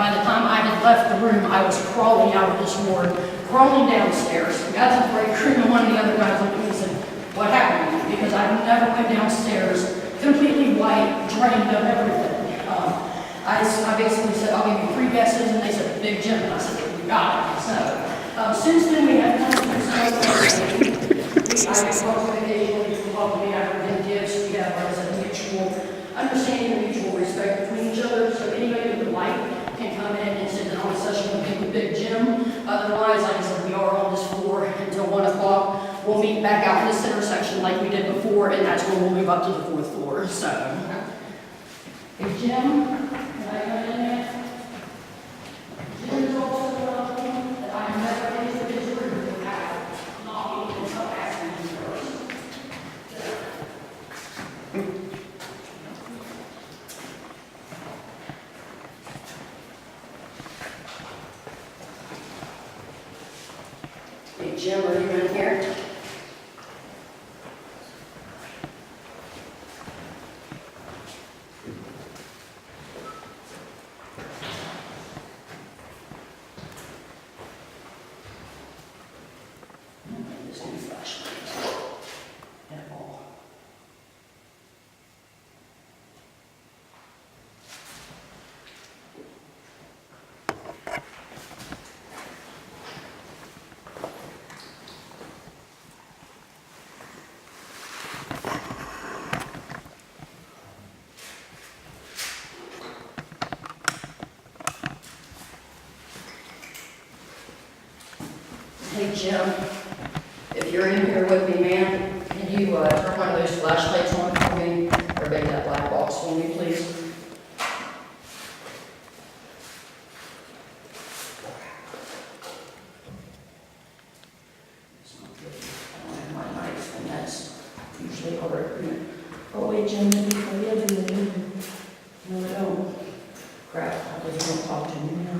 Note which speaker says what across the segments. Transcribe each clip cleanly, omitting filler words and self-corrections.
Speaker 1: by the time I had left the room, I was crawling out of this ward, crawling downstairs. Got to the break room, and one of the other guys looked at me and said, "What happened to you?" Because I never went downstairs completely white, drained of everything. I basically said, "I'll give you 3 guesses," and they said, "Big Jim," and I said, "You got it." So since then, we have done some stuff. I get calls occasionally from helping me after getting gifts. We have, like I said, mutual understanding and mutual respect between each other. So anybody who would like can come in and sit down on a session with Big Jim. Otherwise, like I said, we are on this floor until 1 o'clock. We'll meet back out in this intersection like we did before, and that's when we'll move up to the 4th floor. So, hey Jim, can I come in there? Jim is also welcome, that I have never entered his room without knocking and asking him first. Hey Jim, are you in here? This new flashlight at all. Hey Jim, if you're in here with me, man, can you turn one of those flashlights on for me, or make that black box for me, please? It's not good. I don't have my knife, and that's usually our agreement. Oh wait, Jim, maybe for the other one. No, I don't. Crap, I just won't talk to you now.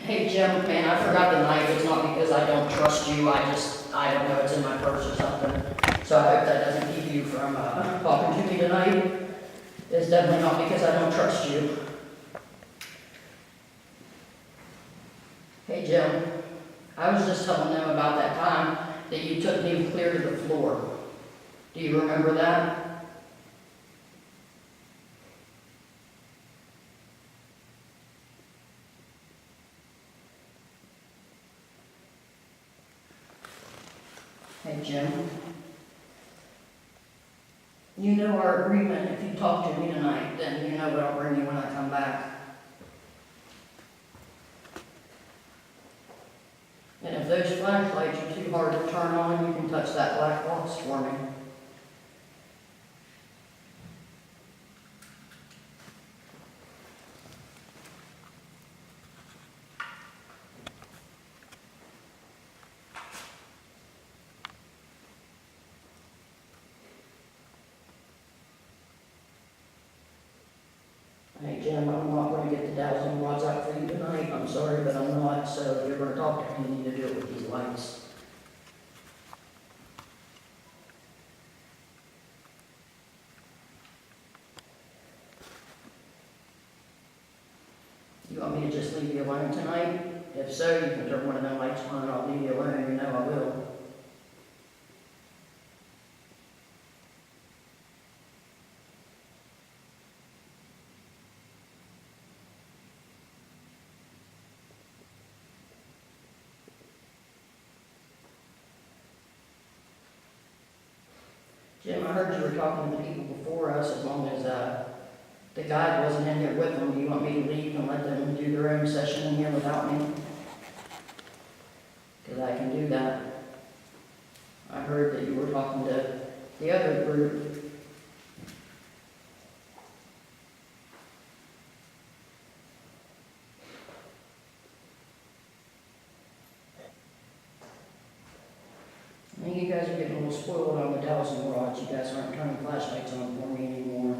Speaker 1: Hey Jim, man, I forgot the knife. It's not because I don't trust you. I don't know, it's in my purse or something. So I hope that doesn't keep you from talking to me tonight. It's definitely not because I don't trust you. Hey Jim, I was just telling them about that time that you took me clear to the floor. Do you remember that? Hey Jim, you know our agreement. If you talk to me tonight, then you know what I'll bring you when I come back. And if those flashlights are too hard to turn on, you can touch that black box for me. Hey Jim, I'm not going to get the dowsing rods out for you tonight. I'm sorry, but I'm not. So if you're going to talk to me, you need to do it with these lights. You want me to just leave you alone tonight? If so, you can turn one of them lights on and I'll leave you alone. You know I will. Jim, I heard you were talking to the people before us. As long as the guide wasn't in here with them, do you want me to leave and let them do their own session in here without me? Because I can do that. I heard that you were talking to the other group. I think you guys are getting a little spoiled on the dowsing rods. You guys aren't turning flashlights on for me anymore.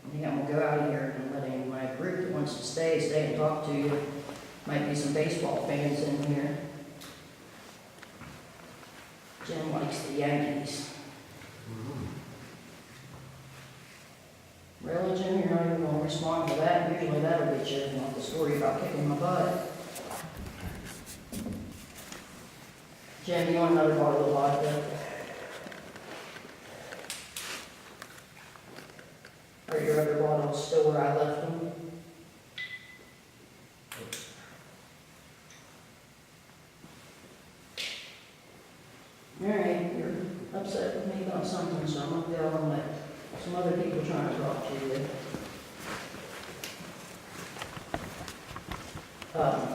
Speaker 1: I think I'm going to go out of here and letting my group that wants to stay and talk to you. Might be some baseball fans in here. Jim likes the Yankees. respond to that. Usually that'll get you off the story about kicking my butt. Jim, you want another bottle of vodka? Are your other bottles still where I left them? Alright, you're upset with me about something, so I'm gonna go and let some other people trying to talk to you.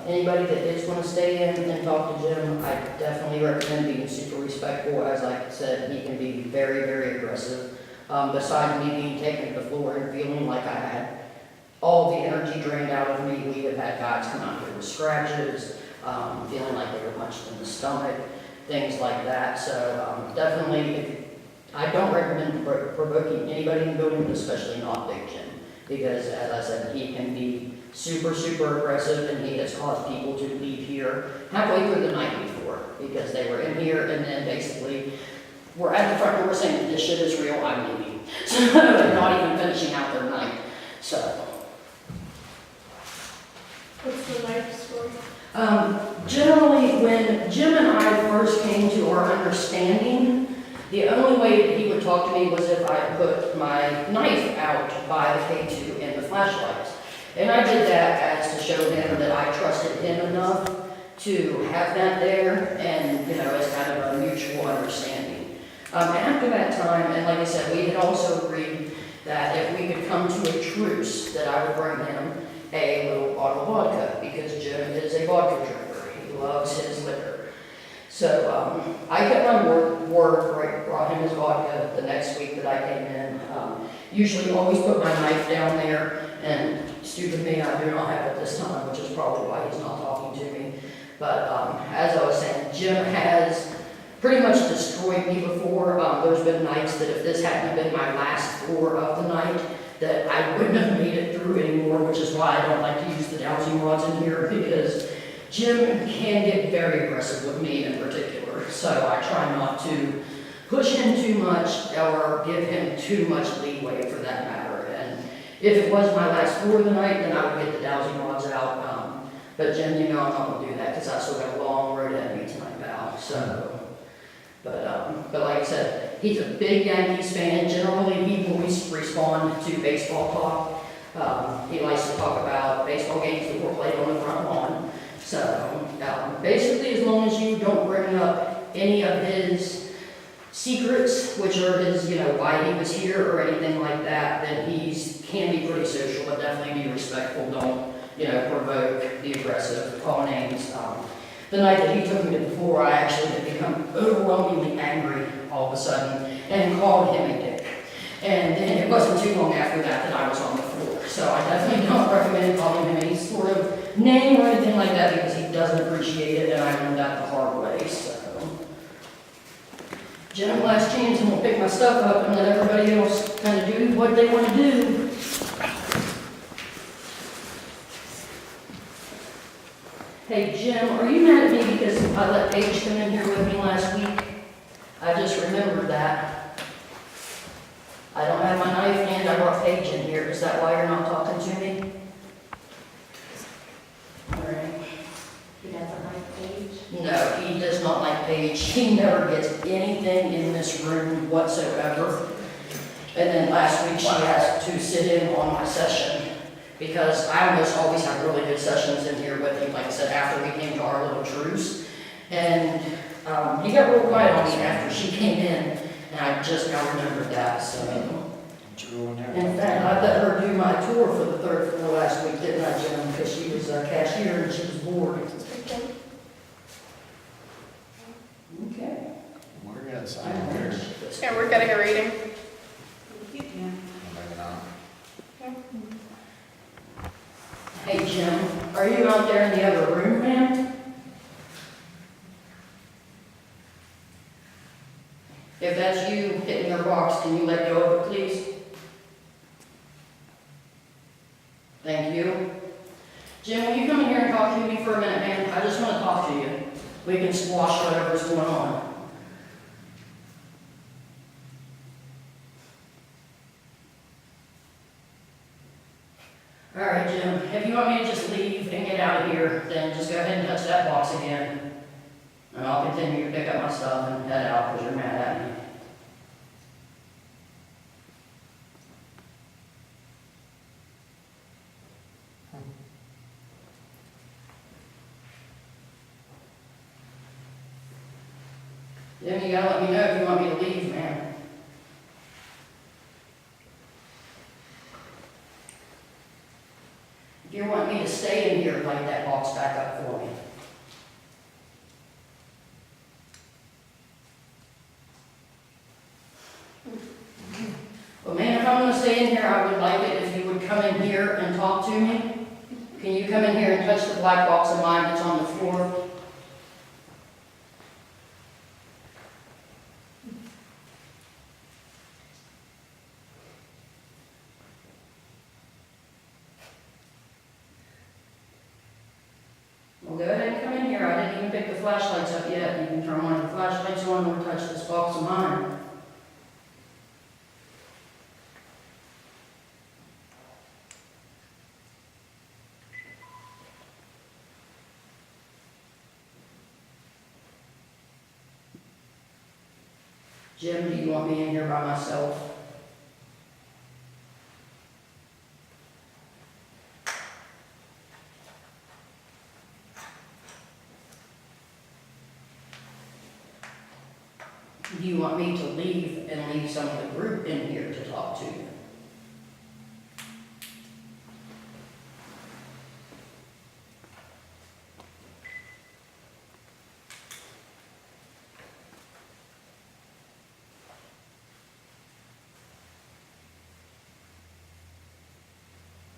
Speaker 1: Anybody that is going to stay in and talk to Jim, I definitely recommend being super respectful. As I said, he can be very, very aggressive. Besides me being taken to the floor and feeling like I had all the energy drained out of me, we have had guys come out here with scratches, feeling like they were punched in the stomach, things like that. So definitely, I don't recommend provoking anybody in the building, but especially not Big Jim, because as I said, he can be super, super aggressive, and he has caused people to leave here halfway through the night before, because they were in here and then basically were at the front door saying, this shit is real, I'm leaving. So they're not even finishing out their night. So.
Speaker 2: What's the life story?
Speaker 1: Generally, when Jim and I first came to our understanding, the only way that he would talk to me was if I put my knife out by the K2 and the flashlights. And I did that as to show him that I trusted him enough to have that there, and, as kind of a mutual understanding. After that time, and like I said, we had also agreed that if we could come to a truce, that I would bring him a little bottle of vodka, because Jim is a vodka drinker. He loves his liquor. So I kept my word, brought him his vodka the next week that I came in. Usually always put my knife down there, and stupid me, I do not have it this time, which is probably why he's not talking to me. But as I was saying, Jim has pretty much destroyed me before. There's been nights that if this hadn't been my last floor of the night, that I wouldn't have made it through anymore, which is why I don't like to use the dowsing rods in here, because Jim can get very aggressive with me in particular. So I try not to push him too much or give him too much leeway for that matter. And if it was my last floor of the night, then I would get the dowsing rods out. But Jim, I'm not going to do that, because I still got a long road ahead of me tonight, pal. So, but like I said, he's a big Yankees fan. Generally, he always respond to baseball talk. He likes to talk about baseball games that were played on the front lawn. So basically, as long as you don't bring up any of his secrets, which are his, why he was here or anything like that, then can be pretty social, but definitely be respectful. Don't, provoke, be aggressive, call names. The night that he took me to the floor, I actually had become overwhelmingly angry all of a sudden and called him a dick. And then it wasn't too long after that I was on the floor. So I definitely don't recommend calling him any sort of name or anything like that, because he doesn't appreciate it, and I learned that the hard way. So, Jim, last chance, and we'll pick my stuff up and let everybody else kind of do what they want to do. Hey Jim, are you mad at me because I let Paige come in here with me last week? I just remembered that. I don't have my knife and I brought Paige in here. Is that why you're not talking to me? Alright.
Speaker 2: He doesn't like Paige?
Speaker 1: No, he does not like Paige. He never gets anything in this room whatsoever. And then last week she asked to sit in on my session, because I almost always have really good sessions in here with him, like I said, after we came to our little truce. And he got real quiet on me after she came in, and I just now remembered that. So, in fact, I let her do my tour for the 3rd floor last week, didn't I, Jim? Because she was a cashier and she was bored. Okay.
Speaker 3: We're gonna sign here.
Speaker 2: Yeah, we're getting a reading.
Speaker 3: Maybe not.
Speaker 1: Hey Jim, are you out there in the other room, ma'am? If that's you hitting your box, can you let go of it, please? Thank you. Jim, will you come in here and talk to me for a minute, man? I just want to talk to you. We can squash whatever's going on. All right, Jim, if you want me to just leave and get out of here, then just go ahead and touch that box again. And I'll continue to pick up my stuff and head out because you're mad at me. Jim, you gotta let me know if you want me to leave, man. If you want me to stay in here, light that box back up for me. Well, man, if I'm gonna stay in here, I would like it if you would come in here and talk to me. Can you come in here and touch the black box of mine that's on the floor? Well, go ahead and come in here. I didn't even pick the flashlights up yet. You can turn one of the flashlights on or touch this box of mine. Jim, do you want me in here by myself? Do you want me to leave and leave some of the group in here to talk to you?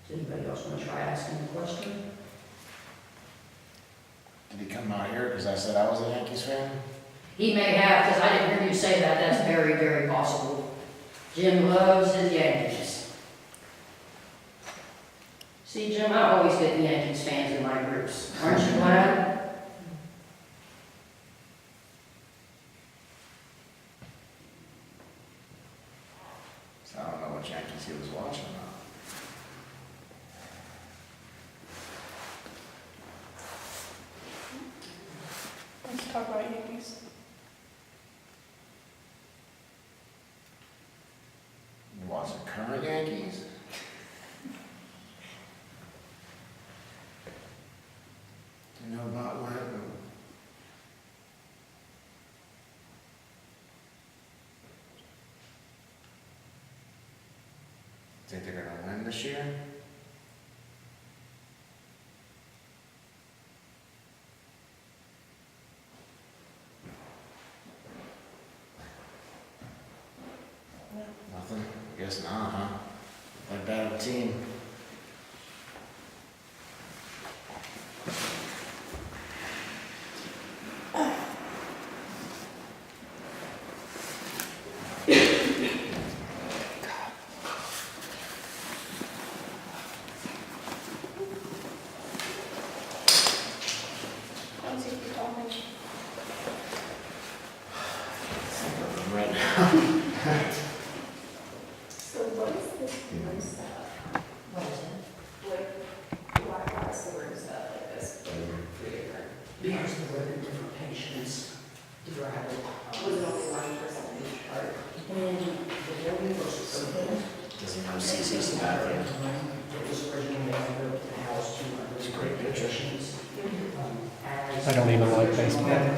Speaker 1: Does anybody else want to try asking a question?
Speaker 3: Did he come out here because I said I was a Yankees fan?
Speaker 1: He may have, because I didn't hear you say that. That's very, very possible. Jim loves his Yankees. See, Jim, I always get the Yankees fans in my groups. Aren't you glad?
Speaker 3: So I don't know what Yankees he was watching now.
Speaker 2: Let's talk about Yankees.
Speaker 3: You watch the current Yankees? Do you know about what happened? Think they're gonna win this year? Nothing? Guess not, huh? That bad of a team.
Speaker 2: Let's see if you told me.
Speaker 3: Right now.
Speaker 4: So what is this room setup?
Speaker 1: What is it?
Speaker 4: Why is the room set up like this? Three different.
Speaker 1: Because there were different patients. Different
Speaker 4: Was it only one person in each part?
Speaker 1: When the building was opened,
Speaker 3: Does he know CC's battery?
Speaker 1: it was originally built to house 200
Speaker 3: It's a great picture.
Speaker 1: patients.
Speaker 5: I don't even like baseball.
Speaker 3: Yeah,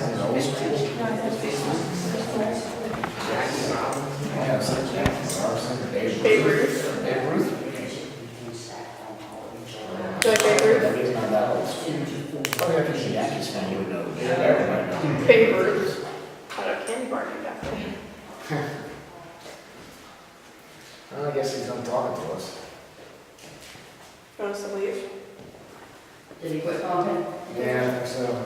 Speaker 3: it's like Yankees, Robinson,
Speaker 2: Babe Ruth.
Speaker 3: Babe Ruth.
Speaker 2: Do you like Babe Ruth?
Speaker 3: He's not that old. Oh, yeah, if he's a Yankees fan, you would know. Everybody knows.
Speaker 2: Babe Ruth. Had a candy bar named after him.
Speaker 3: Well, I guess he's done talking to us.
Speaker 2: You want us to leave?
Speaker 1: Did he quit talking?
Speaker 3: Yeah, I think so.